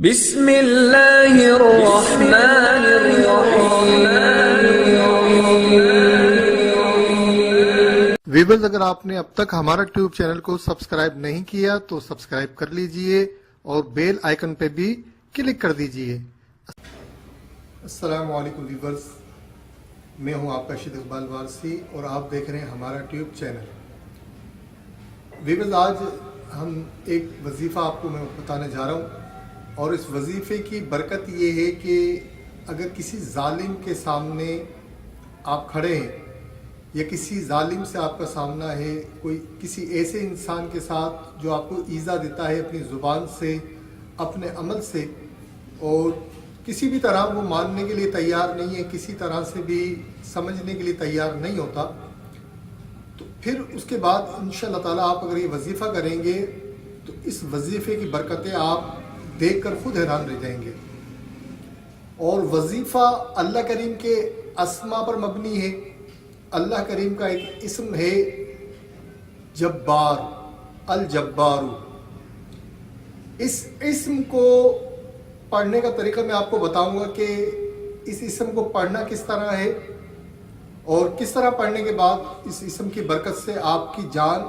بسم اللہ الرحمن الرحیم۔ ویورز، اگر آپ نے اب تک ہمارا ٹیوب چینل کو سبسکرائب نہیں کیا تو سبسکرائب کر لیجئے اور بیل آئیکن پہ بھی کلک کر دیجئے۔ السلام علیکم ویورز، میں ہوں آپ کا شید اقبال وارسی اور آپ دیکھ رہے ہیں ہمارا ٹیوب چینل۔ ویورز، آج ہم ایک وظیفہ آپ کو میں بتانے جا رہا ہوں، اور اس وظیفے کی برکت یہ ہے کہ اگر کسی ظالم کے سامنے آپ کھڑے ہیں یا کسی ظالم سے آپ کا سامنا ہے، کوئی کسی ایسے انسان کے ساتھ جو آپ کو ایذا دیتا ہے اپنی زبان سے، اپنے عمل سے، اور کسی بھی طرح وہ ماننے کے لیے تیار نہیں ہے، کسی طرح سے بھی سمجھنے کے لیے تیار نہیں ہوتا، تو پھر اس کے بعد انشاءاللہ تعالیٰ آپ اگر یہ وظیفہ کریں گے تو اس وظیفے کی برکتیں آپ دیکھ کر خود حیران رہ جائیں گے۔ اور وظیفہ اللہ کریم کے اسما پر مبنی ہے۔ اللہ کریم کا ایک اسم ہے جبار، الجبار۔ اس اسم کو پڑھنے کا طریقہ میں آپ کو بتاؤں گا کہ اس اسم کو پڑھنا کس طرح ہے اور کس طرح پڑھنے کے بعد اس اسم کی برکت سے آپ کی جان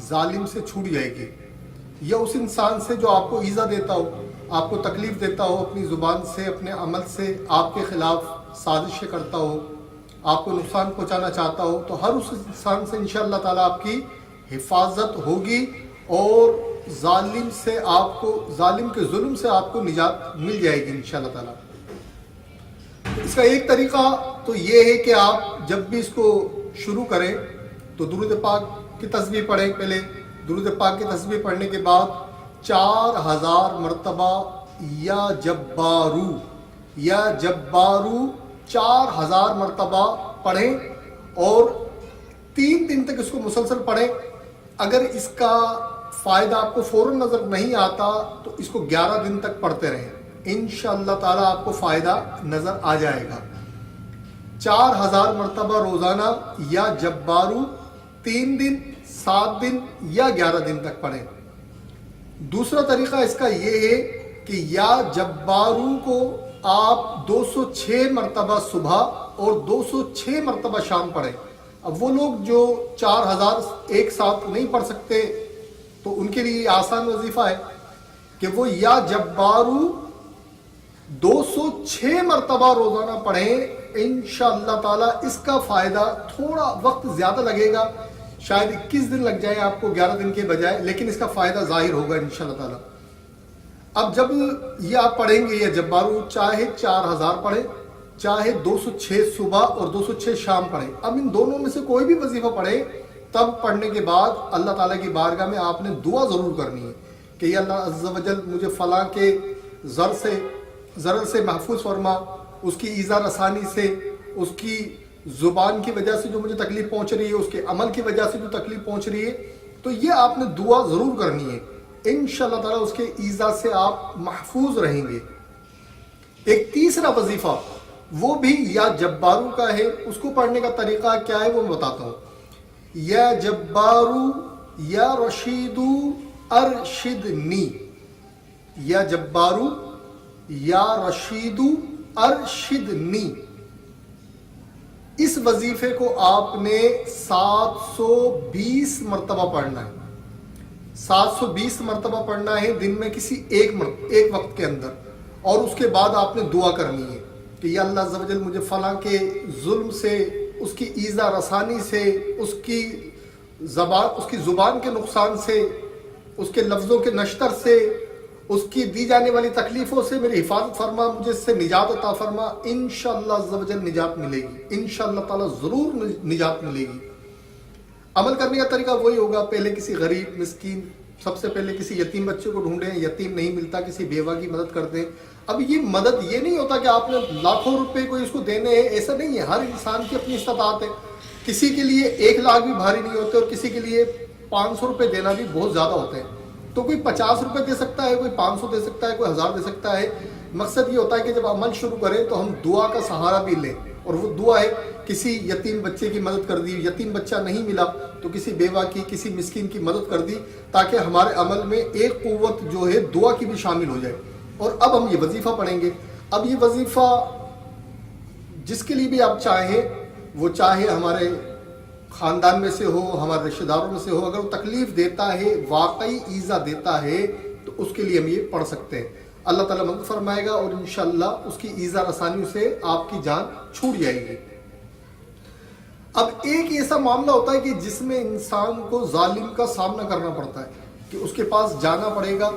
ظالم سے چھوٹ جائے گی، یا اس انسان سے جو آپ کو ایذا دیتا ہو، آپ کو تکلیف دیتا ہو، اپنی زبان سے، اپنے عمل سے آپ کے خلاف سازشیں کرتا ہو، آپ کو نقصان پہنچانا چاہتا ہو، تو ہر اس انسان سے انشاءاللہ تعالیٰ آپ کی حفاظت ہوگی اور ظالم سے آپ کو، ظالم کے ظلم سے آپ کو نجات مل جائے گی انشاءاللہ تعالیٰ۔ اس کا ایک طریقہ تو یہ ہے کہ آپ جب بھی اس کو شروع کریں تو درود پاک کی تسبیح پڑھیں۔ پہلے درود پاک کی تسبیح پڑھنے کے بعد 4000 مرتبہ یا جبارو، یا جبارو 4000 مرتبہ پڑھیں اور 3 دن تک اس کو مسلسل پڑھیں۔ اگر اس کا فائدہ آپ کو فوراً نظر نہیں آتا تو اس کو 11 دن تک پڑھتے رہیں، انشاءاللہ تعالیٰ آپ کو فائدہ نظر آ جائے گا۔ 4000 مرتبہ روزانہ یا جبارو 3 دن، 7 دن یا 11 دن تک پڑھیں۔ دوسرا طریقہ اس کا یہ ہے کہ یا جبارو کو آپ 206 مرتبہ صبح اور 206 مرتبہ شام پڑھیں۔ اب وہ لوگ جو 4000 ایک ساتھ نہیں پڑھ سکتے تو ان کے لیے آسان وظیفہ ہے کہ وہ یا جبارو 206 مرتبہ روزانہ پڑھیں۔ انشاءاللہ تعالیٰ اس کا فائدہ تھوڑا وقت زیادہ لگے گا، شاید 21 دن لگ جائے آپ کو 11 دن کے بجائے، لیکن اس کا فائدہ ظاہر ہوگا انشاءاللہ تعالیٰ۔ اب جب یہ آپ پڑھیں گے یا جبارو، چاہے 4000 پڑھیں، چاہے 206 صبح اور 206 شام پڑھیں، اب ان دونوں میں سے کوئی بھی وظیفہ پڑھیں، تب پڑھنے کے بعد اللہ تعالیٰ کی بارگاہ میں آپ نے دعا ضرور کرنی ہے کہ یا اللہ عز و جل مجھے فلاں کے ضرر سے محفوظ فرما، اس کی ایذا رسانی سے، اس کی زبان کی وجہ سے جو مجھے تکلیف پہنچ رہی ہے، اس کے عمل کی وجہ سے جو تکلیف پہنچ رہی ہے، تو یہ آپ نے دعا ضرور کرنی ہے۔ انشاءاللہ تعالیٰ اس کے ایذا سے آپ محفوظ رہیں گے۔ ایک تیسرا وظیفہ وہ بھی یا جبارو کا ہے، اس کو پڑھنے کا طریقہ کیا ہے وہ میں بتاتا ہوں۔ یا جبارو یا رشیدو ارشدنی، یا جبارو یا رشیدو ارشدنی، اس وظیفے کو آپ نے 720 مرتبہ پڑھنا ہے۔ 720 مرتبہ پڑھنا ہے دن میں کسی ایک وقت کے اندر، اور اس کے بعد آپ نے دعا کرنی ہے کہ یا اللہ عز و جل مجھے فلاں کے ظلم سے، اس کی ایذا رسانی سے، اس کی زبان کے نقصان سے، اس کے لفظوں کے نشتر سے، اس کی دی جانے والی تکلیفوں سے میری حفاظت فرما، مجھے اس سے نجات عطا فرما۔ انشاءاللہ عز و جل نجات ملے گی، انشاءاللہ تعالیٰ ضرور نجات ملے گی۔ عمل کرنے کا طریقہ وہی ہوگا، پہلے کسی غریب مسکین، سب سے پہلے کسی یتیم بچے کو ڈھونڈیں، یتیم نہیں ملتا کسی بیوہ کی مدد کر دیں۔ اب یہ مدد یہ نہیں ہوتا کہ آپ نے لاکھوں روپے کوئی اس کو دینے ہیں، ایسا نہیں ہے، ہر انسان کی اپنی استطاعت ہے۔ کسی کے لیے 1 لاکھ بھی بھاری نہیں ہوتے اور کسی کے لیے 500 روپے دینا بھی بہت زیادہ ہوتے ہیں۔ تو کوئی 50 روپے دے سکتا ہے، کوئی 500 دے سکتا ہے، کوئی 1000 دے سکتا ہے۔ مقصد یہ ہوتا ہے کہ جب عمل شروع کریں تو ہم دعا کا سہارا بھی لیں، اور وہ دعا ہے کسی یتیم بچے کی مدد کر دی، یتیم بچہ نہیں ملا تو کسی بیوہ کی، کسی مسکین کی مدد کر دی، تاکہ ہمارے عمل میں ایک قوت جو ہے دعا کی بھی شامل ہو جائے۔ اور اب ہم یہ وظیفہ پڑھیں گے. اب یہ وظیفہ جس کے لیے بھی آپ چاہیں، وہ چاہے ہمارے خاندان میں سے ہو، ہمارے رشتہ داروں میں سے ہو، اگر وہ تکلیف دیتا ہے، واقعی ایذا دیتا ہے، تو اس کے لیے ہم یہ پڑھ سکتے ہیں. اللہ تعالیٰ مدد فرمائے گا اور انشاءاللہ اس کی ایذا رسانیوں سے آپ کی جان چھوٹ جائے گی. اب ایک ایسا معاملہ ہوتا ہے کہ جس میں انسان کو ظالم کا سامنا کرنا پڑتا ہے کہ اس کے پاس جانا پڑے گا،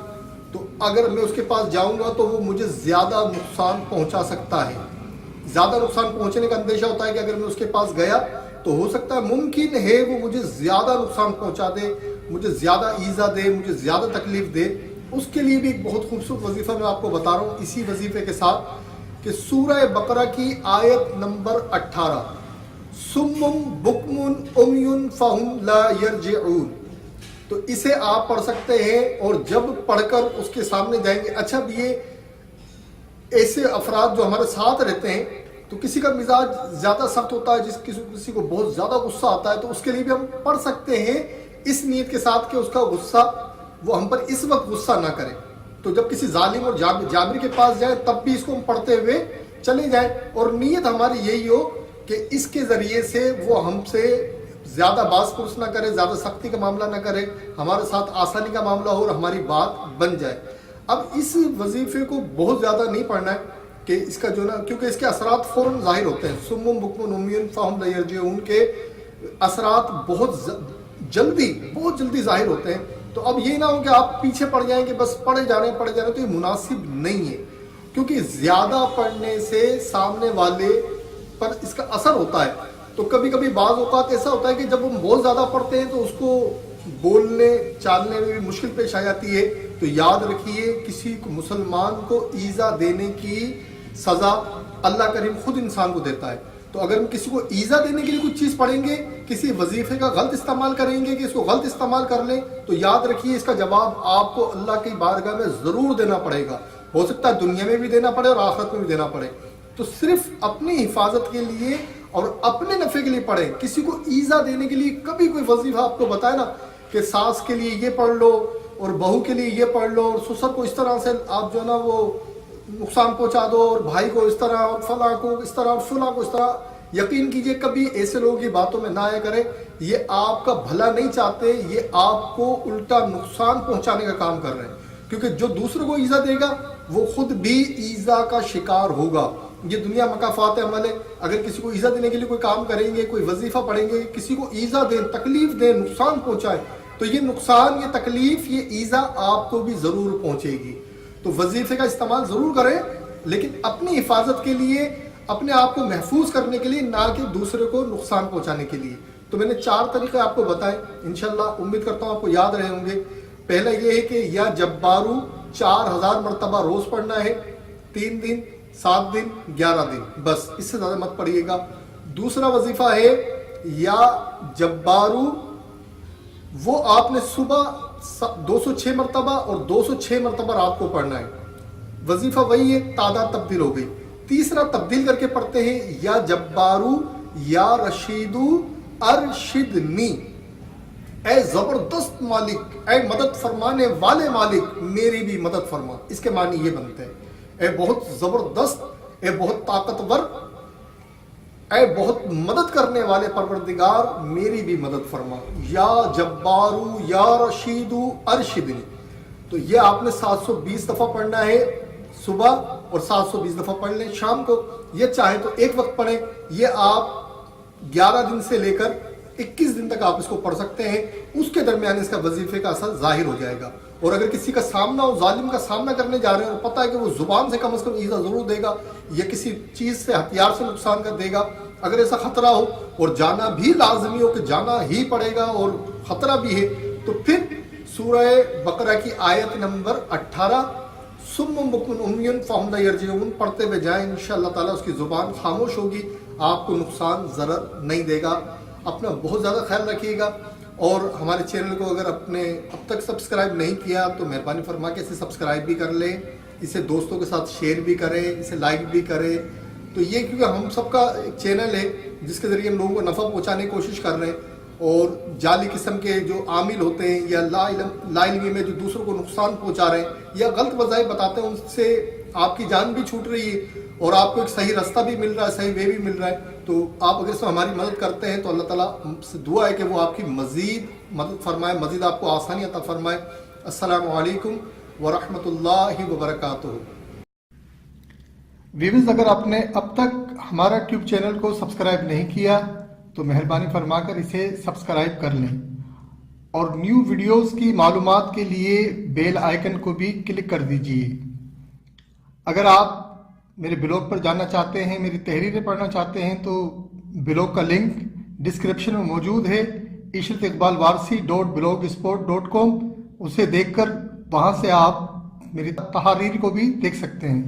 تو اگر میں اس کے پاس جاؤں گا تو وہ مجھے زیادہ نقصان پہنچا سکتا ہے. زیادہ نقصان پہنچنے کا اندیشہ ہوتا ہے کہ اگر میں اس کے پاس گیا تو ہو سکتا ہے، ممکن ہے وہ مجھے زیادہ نقصان پہنچا دے، مجھے زیادہ ایذا دے، مجھے زیادہ تکلیف دے. اس کے لیے بھی ایک بہت خوبصورت وظیفہ میں آپ کو بتا رہا ہوں اسی وظیفے کے ساتھ، کہ سورہ بقرہ کی آیت نمبر 18 سم بکم عمی فہم لا یرجعون، تو اسے آپ پڑھ سکتے ہیں اور جب پڑھ کر اس کے سامنے جائیں گے. اچھا اب یہ ایسے افراد جو ہمارے ساتھ رہتے ہیں، تو کسی کا مزاج زیادہ سخت ہوتا ہے، کسی کو بہت زیادہ غصہ آتا ہے، تو اس کے لیے بھی ہم پڑھ سکتے ہیں اس نیت کے ساتھ کہ اس کا غصہ وہ ہم پر اس وقت غصہ نہ کرے. تو جب کسی ظالم اور جابر کے پاس جائیں تب بھی اس کو ہم پڑھتے ہوئے چلے جائیں، اور نیت ہماری یہی ہو کہ اس کے ذریعے سے وہ ہم سے زیادہ باز پرس نہ کرے، زیادہ سختی کا معاملہ نہ کرے، ہمارے ساتھ آسانی کا معاملہ ہو اور ہماری بات بن جائے. اب اس وظیفے کو بہت زیادہ نہیں پڑھنا ہے کہ اس کا جو نا، کیونکہ اس کے اثرات فوراً ظاہر ہوتے ہیں. سم بکم عمی فہم لا یرجعون کے اثرات بہت جلدی ظاہر ہوتے ہیں. تو اب یہ نہ ہو کہ آپ پیچھے پڑ جائیں کہ بس پڑھے جا رہے ہیں، تو یہ مناسب نہیں ہے، کیونکہ زیادہ پڑھنے سے سامنے والے پر اس کا اثر ہوتا ہے. تو کبھی کبھی بعض اوقات ایسا ہوتا ہے کہ جب ہم بہت زیادہ پڑھتے ہیں تو اس کو بولنے چالنے میں بھی مشکل پیش آ جاتی ہے. تو یاد رکھیے، کسی مسلمان کو ایذا دینے کی سزا اللہ کریم خود انسان کو دیتا ہے. تو اگر ہم کسی کو ایذا دینے کے لیے کچھ چیز پڑھیں گے، کسی وظیفے کا غلط استعمال کریں گے کہ اس کو غلط استعمال کر لیں، تو یاد رکھیے اس کا جواب آپ کو اللہ کی بارگاہ میں ضرور دینا پڑے گا. ہو سکتا ہے دنیا میں بھی دینا پڑے اور آخرت میں بھی دینا پڑے. تو صرف اپنی حفاظت کے لیے اور اپنے نفع کے لیے پڑھیں. کسی کو ایذا دینے کے لیے کبھی کوئی وظیفہ آپ کو بتائے نا کہ ساس کے لیے یہ پڑھ لو اور بہو کے لیے یہ پڑھ لو اور سسر کو اس طرح سے آپ جو ہے نا وہ نقصان پہنچا دو اور بھائی کو اس طرح اور فلاں کو اس طرح اور فلاں کو اس طرح، یقین کیجئے کبھی ایسے لوگوں کی باتوں میں نہ آیا کریں. یہ آپ کا بھلا نہیں چاہتے، یہ آپ کو الٹا نقصان پہنچانے کا کام کر رہے ہیں. کیونکہ جو دوسروں کو ایذا دے گا وہ خود بھی ایذا کا شکار ہوگا. یہ دنیا مکافات عمل ہے. اگر کسی کو ایذا دینے کے لیے کوئی کام کریں گے، کوئی وظیفہ پڑھیں گے، کسی کو ایذا دیں، تکلیف دیں، نقصان پہنچائیں، تو یہ نقصان، یہ تکلیف، یہ ایذا آپ کو بھی ضرور پہنچے گی. تو وظیفے کا استعمال ضرور کریں، لیکن اپنی حفاظت کے لیے، اپنے آپ کو محفوظ کرنے کے لیے، نہ کہ دوسرے کو نقصان پہنچانے کے لیے. تو میں نے 4 طریقے آپ کو بتائے، انشاءاللہ امید کرتا ہوں آپ کو یاد رہے ہوں گے. پہلا یہ ہے کہ یا جبارو 4000 مرتبہ روز پڑھنا ہے، 3 دن، 7 دن، 11 دن، بس اس سے زیادہ مت پڑھیے گا. دوسرا وظیفہ ہے یا جبارو، وہ آپ نے صبح 206 مرتبہ اور 206 مرتبہ رات کو پڑھنا ہے. وظیفہ وہی ہے، تعداد تبدیل ہو گئی. تیسرا تبدیل کر کے پڑھتے ہیں یا جبارو یا رشیدو ارشدنی، اے زبردست مالک، اے مدد فرمانے والے مالک میری بھی مدد فرما. اس کے معنی یہ بنتے ہیں، اے بہت زبردست، اے بہت طاقتور، اے بہت مدد کرنے والے پروردگار میری بھی مدد فرما. یا جبارو یا رشیدو ارشدنی. تو یہ آپ نے 720 دفعہ پڑھنا ہے صبح اور 720 دفعہ پڑھ لیں شام کو. یہ چاہیں تو ایک وقت پڑھیں. یہ آپ 11 دن سے لے کر 21 دن تک آپ اس کو پڑھ سکتے ہیں. اس کے درمیان اس کا وظیفے کا اثر ظاہر ہو جائے گا. اور اگر کسی کا سامنا ہو، ظالم کا سامنا کرنے جا رہے ہیں اور پتہ ہے کہ وہ زبان سے کم از کم ایذا ضرور دے گا یا کسی چیز سے، ہتھیار سے نقصان کر دے گا، اگر ایسا خطرہ ہو اور جانا بھی لازمی ہو کہ جانا ہی پڑے گا اور خطرہ بھی ہے، تو پھر سورہ بقرہ کی آیت نمبر 18 سم بکم عمی فہم لا یرجعون پڑھتے ہوئے جائیں. انشاءاللہ تعالیٰ اس کی زبان خاموش ہوگی، آپ کو نقصان ضرر نہیں دے گا. اپنا بہت زیادہ خیال رکھیے گا. اور ہمارے چینل کو اگر اب تک سبسکرائب نہیں کیا تو مہربانی فرما کے اسے سبسکرائب بھی کر لیں، اسے دوستوں کے ساتھ شیئر بھی کریں، اسے لائک بھی کریں. تو یہ کیونکہ ہم سب کا ایک چینل ہے جس کے ذریعے ہم لوگوں کو نفع پہنچانے کی کوشش کر رہے ہیں. اور جعلی قسم کے جو عامل ہوتے ہیں یا لا علمی میں جو دوسروں کو نقصان پہنچا رہے ہیں یا غلط وظائف بتاتے ہیں، ان سے آپ کی جان بھی چھوٹ رہی ہے اور آپ کو ایک صحیح راستہ بھی مل رہا ہے، صحیح وے بھی مل رہا ہے. تو آپ اگر اس میں ہماری مدد کرتے ہیں تو اللہ تعالیٰ سے دعا ہے کہ وہ آپ کی مزید مدد فرمائے، مزید آپ کو آسانی عطا فرمائے. السلام علیکم ورحمۃ اللہ وبرکاتہ. ویورز، اگر آپ نے اب تک ہمارا ٹیوب چینل کو سبسکرائب نہیں کیا تو مہربانی فرما کر اسے سبسکرائب کر لیں اور نیو ویڈیوز کی معلومات کے لیے بیل آئیکن کو بھی کلک کر دیجئے. اگر آپ میرے بلاگ پر جاننا چاہتے ہیں، میری تحریریں پڑھنا چاہتے ہیں تو بلاگ کا لنک ڈسکرپشن میں موجود ہے، ishrateqbalwarsi.blogspot.com. اسے دیکھ کر وہاں سے آپ میری تحریر کو بھی دیکھ سکتے ہیں.